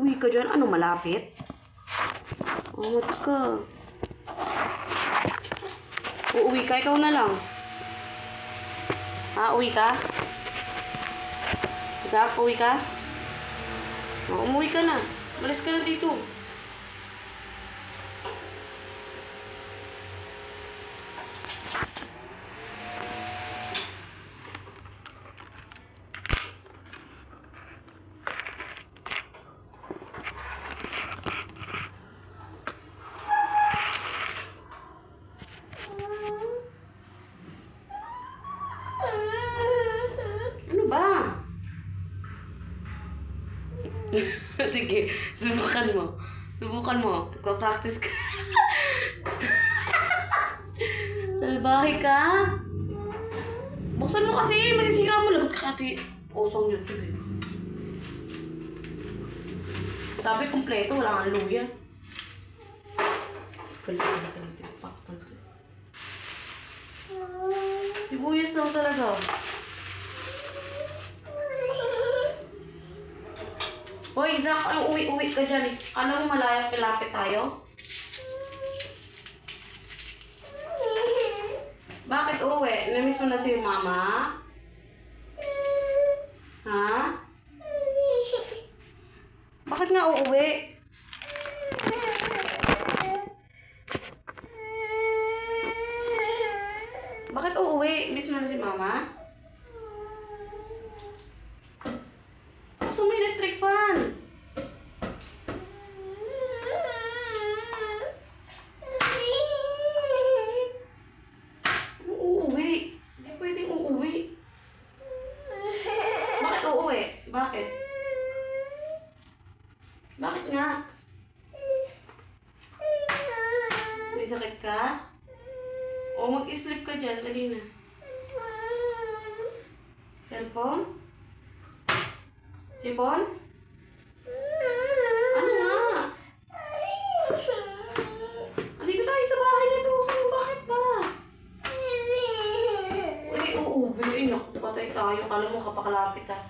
Uuwi ka dyan? Ano, malapit? Umats ka. Uuwi ka? Ikaw na lang. Ha? Uwi ka? Zach, uwi ka? Umuwi ka na. Malis ka na dito. Ano ba? Sige, subukan mo. Subukan mo. Magpa-practice ka. Salbahe ka? Buksan mo kasi. Masisira mo. Lagot ka kati. Osong yun. Sige. Sabi kompleto. Wala kang luya. Galit. Sibuyas lang talaga. Hoy, Zach, ang uwi-uwi ka dyan. Alam mo malayang pilapit tayo? Bakit uwi? Namiss mo na si mama? Ha? Bakit nga uuwi? Bakit uuwi? Miss mo na si mama? Gusto mo electric fan? Uuwi. Hindi pwedeng uuwi. Bakit uuwi? Bakit? Bakit nga? May sakit ka? O mag-sleep ka dyan, dali na. Cellphone? Sipon? Ano nga? Andito tayo sa bahay nito. Saan? Bakit ba? Uy, uuwi. Naku, patay tayo. Kala mo kapakalapit ah.